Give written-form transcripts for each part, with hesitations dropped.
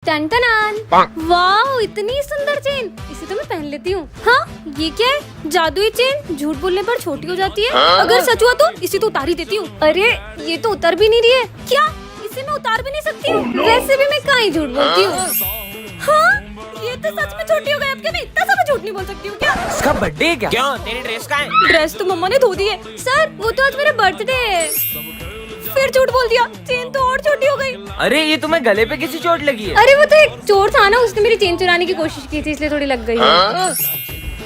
टन-टनान। वाह, इतनी सुंदर चेन, इसे तो मैं पहन लेती हूँ। हाँ, ये क्या है? जादुई चेन झूठ बोलने पर छोटी हो जाती है। अगर सच हुआ तो इसे तो उतार ही देती हूँ। अरे ये तो उतर भी नहीं रही है। क्या इसे मैं उतार भी नहीं सकती हूँ? वैसे भी मैं कहाँ ही झूठ बोलती हूँ। हाँ, ये तो सच में छोटी हो गई। अब क्या मैं इतना सा झूठ नहीं बोल सकती हूँ क्या? इसका बर्थडे है क्या? क्यों, तेरी ड्रेस कहाँ है? ड्रेस तो मम्मा ने धो दी है। सर, वो तो आज मेरा बर्थडे है। फिर झूठ बोल दिया, चेन तो और छोटी हो गई। अरे ये तुम्हें गले पे किसी चोट लगी है? अरे वो तो एक चोर था ना, उसने मेरी चेन चुराने की कोशिश की थी, इसलिए थोड़ी लग गई है।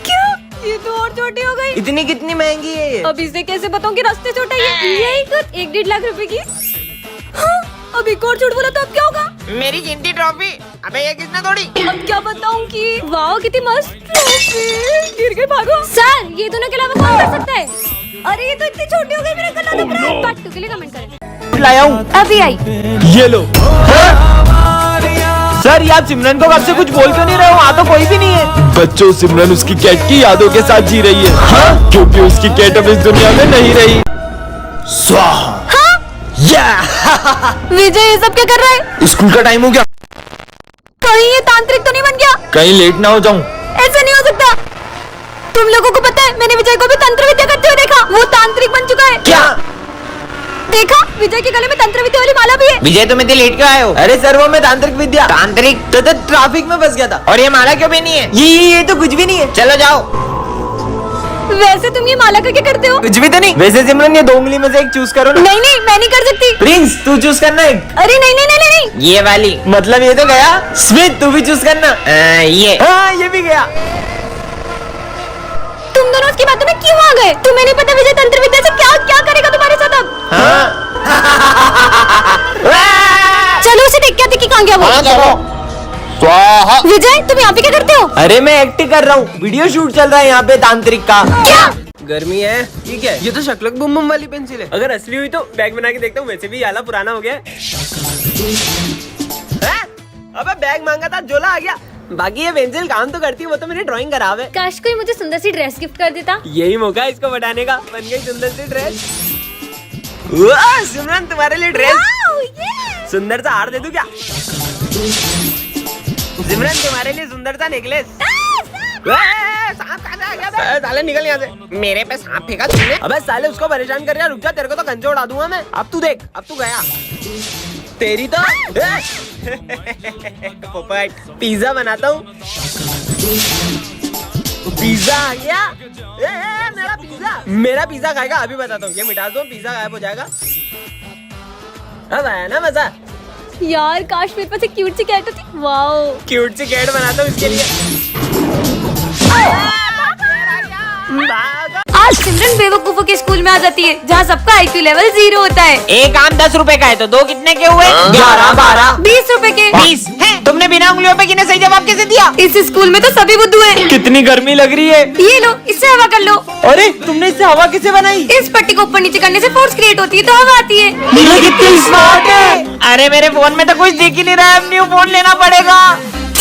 क्या? ये तो और छोटी हो गई। इतनी कितनी महंगी है ये? अब इसे कैसे बताऊं कि रास्ते छोटा है? यही कुछ 1-1.5 लाख रुपए की। हाँ, अब एक और झूठ बोला तो अब क्या होगा? मेरी गिनती ट्रॉफी। अबे ये किसने तोड़ी? अब क्या बताऊं कि वाह कितनी मस्त ट्रॉफी। गिर गई, भागो। सर, ये दोनों के अलावा कौन कर सकता है? अरे ये तो इतनी छोटी हो गई, मेरा गला दब रहा है। पार्ट 2 के लिए कमेंट करें। लाया हूँ, अभी आई। ये लो। सर, ये आप सिमरन को कब से कुछ बोल क्यों नहीं रहे हो? वहाँ तो कोई भी नहीं है। बच्चों, सिमरन उसकी कैट की यादों के साथ जी रही है। हाँ? क्योंकि उसकी कैट अब इस दुनिया में नहीं रही। स्वाहा। विजय, ये सब क्या कर रहा है? स्कूल का टाइम हो गया, कहीं ये तांत्रिक तो नहीं बन गया? कहीं लेट ना हो जाऊं। ऐसा नहीं हो सकता। तुम लोगों को पता है, मैंने विजय को भी तंत्र विद्या करते हुए देखा। वो तांत्रिक बन चुका है। क्या? देखा, विजय के गले में तंत्र विद्या वाली माला भी है। विजय, तुम इतने लेट क्यों आए हो? अरे सर, वो मैं तांत्रिक विद्या तो ट्रैफिक में फंस गया था। और ये माला क्यों पहनी है? ये तो कुछ भी नहीं है। चलो जाओ। वैसे तुम ये माला का क्या करते हो? कुछ भी तो नहीं। वैसे सिमरन, ये 2 उंगली में से एक चूज करो ना। नहीं नहीं, मैं नहीं कर सकती। प्रिंस, तू चूज करना एक। अरे नहीं नहीं नहीं नहीं, नहीं। ये वाली। मतलब ये तो गया। स्मिथ, तू भी चूज करना। ये। हाँ, ये भी गया। तुम दोनों उसकी बातों में क्यों आ गए? तुम्हें नहीं पता विजय तंत्र विद्या से क्या क्या करेगा तुम्हारे साथ अब? हाँ। चलो उसे देख के आते कि कहाँ गया वो। स्वाहा। विजय, तुम यहाँ पे क्या करते हो? अरे मैं एक्टिंग कर रहा हूँ, वीडियो शूट चल रहा है यहाँ पे तांत्रिक का। क्या? गर्मी है। ठीक है, ये तो शकलक बुम बुम वाली पेंसिल है। अगर असली हुई तो बैग बना के देखता हूँ। वैसे भी आला पुराना हो गया है। अबे बैग मांगा था, झोला आ गया। बाकी ये पेंसिल काम तो करती है, वो तो मेरी ड्राइंग खराब है। काश कोई मुझे सुंदर सी ड्रेस गिफ्ट कर देता। यही मौका है इसको बढ़ाने का। बन गई सुंदर सी ड्रेस। वाह सिमरन, तुम्हारे लिए ड्रेस। वाओ, ये। सुंदर सा हार दे दूं क्या? सिमरन, तुम्हारे लिए सुंदर सा नेकलेस। सांप कहाँ से आ गया बे? साले निकल यहाँ से। मेरे पे सांप फेंका तुमने? अबे साले, उसको परेशान कर रहा। रुक जा, तेरे को तो गंजे उड़ा दूंगा मैं। अब तू देख, अब तू गया। तेरी तो पोपट। पिज्जा बनाता हूँ। पिज्जा आ गया। मेरा पिज्जा। मेरा पिज्जा खाएगा? अभी बताता हूँ। ये मिटा दो, पिज्जा गायब हो जाएगा। अब आया ना मजा? यार, काश मेरे पास एक क्यूट सी कैट होती। वाओ। क्यूट सी कैट बनाता हूँ इसके लिए। आज सिमरन बेवकूफों के स्कूल में आ जाती है, जहाँ सबका IQ लेवल 0 होता है। एक आम 10 रुपए का है तो 2 कितने के हुए? 11, 12, 20 रुपए के। 20 है। तुमने बिना उंगलियों पे गिने सही जवाब कैसे दिया? इस स्कूल में तो सभी बुद्धू हैं। कितनी गर्मी लग रही है। ये लो, इससे हवा कर लो। अरे तुमने इससे हवा कैसे बनाई? इस पट्टी को ऊपर नीचे करने से फोर्स क्रिएट होती है, तो हवा आती है। ये कितनी स्मार्ट है। अरे मेरे फोन में तो कुछ दिख ही नहीं रहा है। अब न्यू फोन लेना पड़ेगा।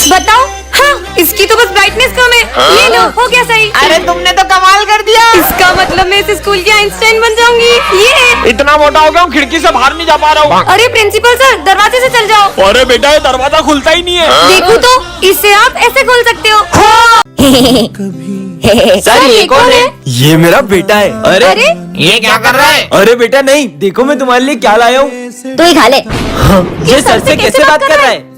बताओ। हाँ, इसकी तो बस ब्राइटनेस कम है। ये लो, हो गया सही। अरे तुमने तो कमाल कर दिया। इसका मतलब मैं इस स्कूल की आइंस्टाइन बन जाऊंगी। ये। इतना मोटा हो गया हूँ, खिड़की से बाहर नहीं जा पा रहा हूँ। अरे प्रिंसिपल सर, दरवाजे से चल जाओ। अरे बेटा, ये दरवाजा खुलता ही नहीं है। देखो तो, इससे आप ऐसे खोल सकते हो। सर, ये कौन है? ये मेरा बेटा है। अरे ये क्या कर रहा है? अरे बेटा नहीं, देखो मैं तुम्हारे लिए क्या लाया हूँ। तू ही खा ले। ये सर से कैसे बात कर रहा है?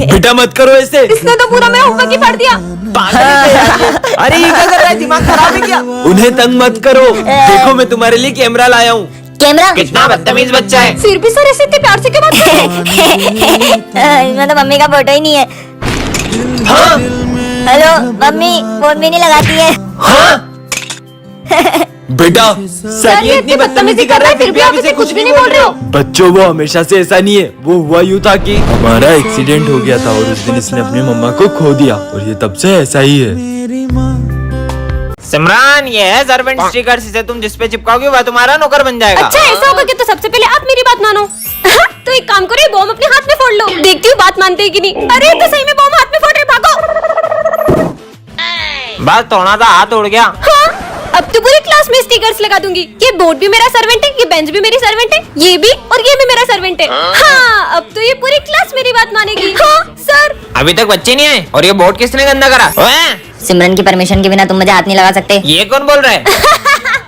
बेटा मत करो ऐसे। इसने तो पूरा मेरा होमवर्क ही पढ़ दिया। अरे ये क्या कर रहा है? दिमाग खराब है क्या? उन्हें तंग मत करो। देखो मैं तुम्हारे लिए कैमरा लाया हूँ। कैमरा? कितना बदतमीज बच्चा है। फिर भी सर ऐसे इतने प्यार से क्यों बात कर रहे हो? इसमें तो मम्मी का फोटो ही नहीं है। हाँ? हेलो मम्मी, फोन भी नहीं लगाती है। हाँ? बेटा, सर ये इतनी बदतमीजी कर रहा है, फिर भी आप इसे कुछ भी नहीं बोल रहे हो। बच्चों, वो हमेशा से ऐसा नहीं है। वो हुआ यूँ था कि हमारा एक्सीडेंट हो गया था और उस दिन इसने अपनी मम्मा को खो दिया, और ये तब से ऐसा ही है। सिमरान, ये है सर्वेंट स्टिकर। इसे तुम जिस पे चिपकाओगे वह तुम्हारा नौकर बन जाएगा। अच्छा ऐसा होगा कि तो सबसे पहले आप मेरी बात मानो। तो एक काम करो, ये बॉम्ब अपने हाथ में फोड़ लो। देखती हूँ बात मानते हैं कि नहीं। अरे तो सही में बॉम्ब हाथ में फोड़ रहे, भागो। बस थोड़ा सा हाथ उड़ गया। हाँ, अब तो पूरी क्लास में स्टिकर्स लगा दूंगी। ये बोर्ड भी मेरा सर्वेंट है, ये बेंच भी मेरी सर्वेंट है, ये भी, और ये भी मेरा नया सर्वेंट है। हाँ, अब तो ये पूरी क्लास मेरी बात मानेगी। हाँ सर। अभी तक बच्चे नहीं आए और ये बोर्ड किसने गंदा करा? ओए, सिमरन की परमिशन के बिना तुम मुझे हाथ नहीं लगा सकते। ये कौन बोल रहा है?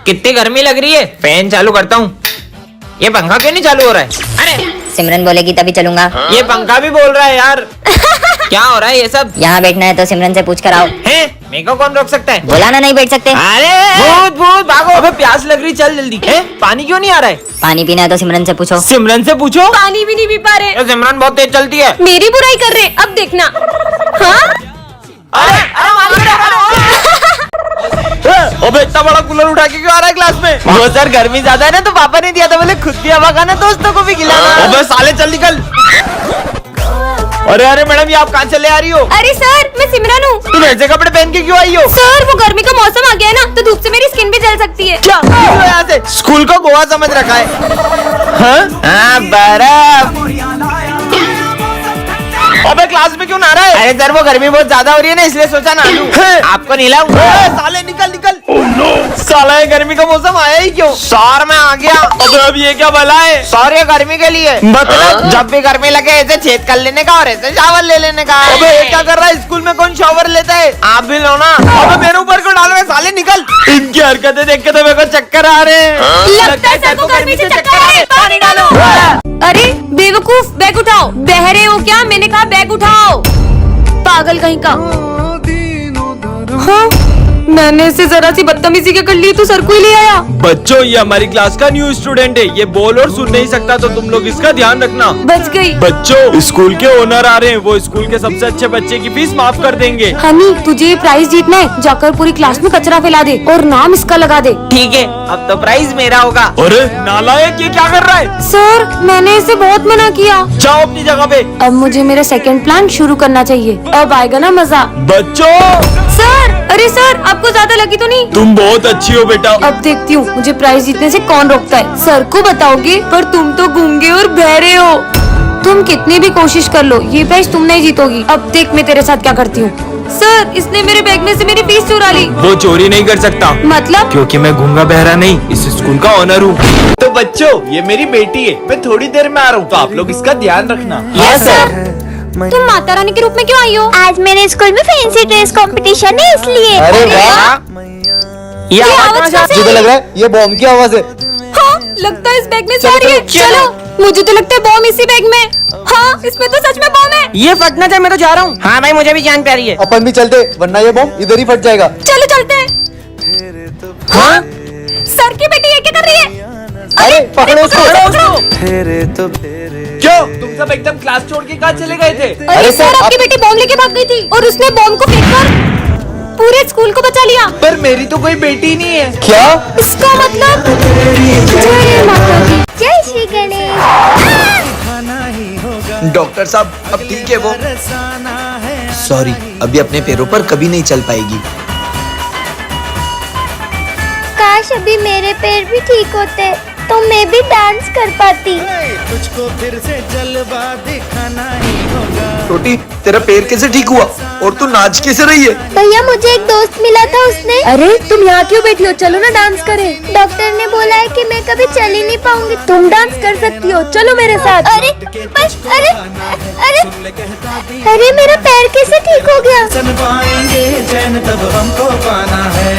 कितनी गर्मी लग रही है, फैन चालू करता हूँ। ये पंखा क्यों नहीं चालू हो रहा है? अरे सिमरन बोलेगी तभी चलूंगा। ये पंखा भी बोल रहा है यार। क्या हो रहा है ये सब? यहाँ बैठना है तो सिमरन से पूछ कर आओ। हैं? मेरे को कौन रोक सकता है? बोला नहीं बैठ सकते। अरे भूत भूत भागो। अबे प्यास लग रही, चल जल्दी। हैं? पानी क्यों नहीं आ रहा है? पानी पीना है तो सिमरन से पूछो। सिमरन से पूछो। पानी भी नहीं पी पा रहे। ये सिमरन बहुत तेज चलती है। मेरी बुराई कर रहे, अब देखना। हाँ अरे अबे इतना बड़ा कूलर उठा के क्यों आ रहा है क्लास में? वो सर गर्मी ज्यादा है ना तो पापा ने दिया था, बोले खुद भी हवा खाना दोस्तों को भी खिलाना। अबे साले चल निकल। अरे अरे मैडम, ये आप कहाँ चले आ रही हो? अरे सर, मैं सिमरन हूँ। तुम ऐसे कपड़े पहन के क्यों आई हो? सर, वो गर्मी का मौसम आ गया है ना, तो धूप से मेरी स्किन भी जल सकती है। क्या यहाँ से स्कूल को गोवा समझ रखा है? हाँ? बर्फ। अबे क्लास में क्यों नहा रहा है? अरे सर, वो गर्मी बहुत ज्यादा हो रही है ना, इसलिए सोचा ना लूं। आपको नहलाऊं? साले निकल निकल। साला ये गर्मी का मौसम आया ही क्यों? सौर में आ गया। अबे अब ये क्या भला है? सौर ये गर्मी के लिए, मतलब जब भी गर्मी लगे ऐसे छेद कर लेने का और ऐसे शावर ले लेने का। अबे ये क्या कर रहा है? स्कूल में कौन शावर लेता है? आप भी लो ना। अबे मेरे ऊपर क्यों डाल रहे हैं? साले निकल। इनकी हरकतें देख के तो मेरे को चक्कर आ रहे हैं। लगता है सर को गर्मी से चक्कर आ रहे, पानी डालो। अरे बेवकूफ, बैग उठाओ। बहरे हो क्या? मैंने कहा बैग उठाओ। पागल कहीं का। हाँ, मैंने इसे जरा सी बदतमीजी के कर ली तो सर को ही ले आया। बच्चों, ये हमारी क्लास का न्यू स्टूडेंट है, ये बोल और सुन नहीं सकता, तो तुम लोग इसका ध्यान रखना। बच गई। बच्चों, स्कूल के ओनर आ रहे हैं, वो स्कूल के सबसे अच्छे बच्चे की फीस माफ कर देंगे। हनी, तुझे ये प्राइज जीतना है, जाकर पूरी क्लास में कचरा फैला दे और नाम इसका लगा दे। ठीक है, अब तो प्राइज मेरा होगा। अरे नालायक, ये क्या कर रहा है? सर, मैंने इसे बहुत मना किया। जाओ अपनी जगह पे। अब मुझे मेरा सेकंड प्लान शुरू करना चाहिए, अब आएगा ना मजा। बच्चों, सर, अरे सर, आपको ज्यादा लगी तो नहीं? तुम बहुत अच्छी हो बेटा। अब देखती हूँ मुझे प्राइज जीतने से कौन रोकता है। सर को बताओगे, पर तुम तो गूंगे और बहरे हो। तुम कितनी भी कोशिश कर लो, ये प्राइज तुम नहीं जीतोगी। अब देख मैं तेरे साथ क्या करती हूँ। सर, इसने मेरे बैग में से मेरी फीस चुरा ली। वो चोरी नहीं कर सकता, मतलब? क्योंकि मैं गूंगा बहरा नहीं, इस स्कूल का ओनर हूँ। तो बच्चों, ये मेरी बेटी है, मैं थोड़ी देर में आ रहा हूँ, तो आप लोग इसका ध्यान रखना। Yes sir. तुम माता रानी के रूप में क्यों आई हो? आज मेरे स्कूल में फैंसी ड्रेस कंपटीशन है, इसलिए। अरे वाह, ये आवाज कहाँ से आ रही है? लग रहा है ये बॉम्ब की आवाज है। हाँ, लगता है इस बैग में से आ रही है। चलो, मुझे तो लगता है बॉम्ब इसी बैग में। हाँ, इसमें तो सच में बॉम्ब है। ये फटना चाहिए, मैं तो जा रहा हूँ। हाँ भाई, मुझे भी जान प्यारी है। अपन भी चलते, वरना ये बॉम्ब इधर ही फट जाएगा। चलो चलते हैं। हाँ? सर की बेटी ये क्या कर रही है? अरे पकड़ो उसको। क्यों तुम सब एकदम क्लास छोड़ के कहाँ चले गए थे? अरे सर, सर, आपकी बेटी बॉम्ब लेके भाग गई थी और उसने बॉम्ब को फेंककर पूरे स्कूल को बचा लिया। पर मेरी तो कोई बेटी नहीं है। क्या? इसका मतलब जय माता दी। जय श्री गणेश। डॉक्टर साहब, अब ठीक है वो? सॉरी, अभी अपने पैरों पर कभी नहीं चल पाएगी। काश अभी मेरे पैर भी ठीक होते तो मैं भी डांस कर पाती। तुझको फिर से जलवा दिखाना ही होगा। छोटी, तेरा पैर कैसे ठीक हुआ और तू नाच कैसे रही है? भैया, मुझे एक दोस्त मिला था, उसने। अरे तुम यहाँ क्यों बैठी हो? चलो ना डांस करें। डॉक्टर ने बोला है कि मैं कभी चल ही नहीं पाऊंगी। तुम डांस कर सकती हो, चलो मेरे साथ। अरे बस, अरे अरे अरे मेरा पैर कैसे ठीक हो गया? सन पाएंगे चैन तब हमको पाना है।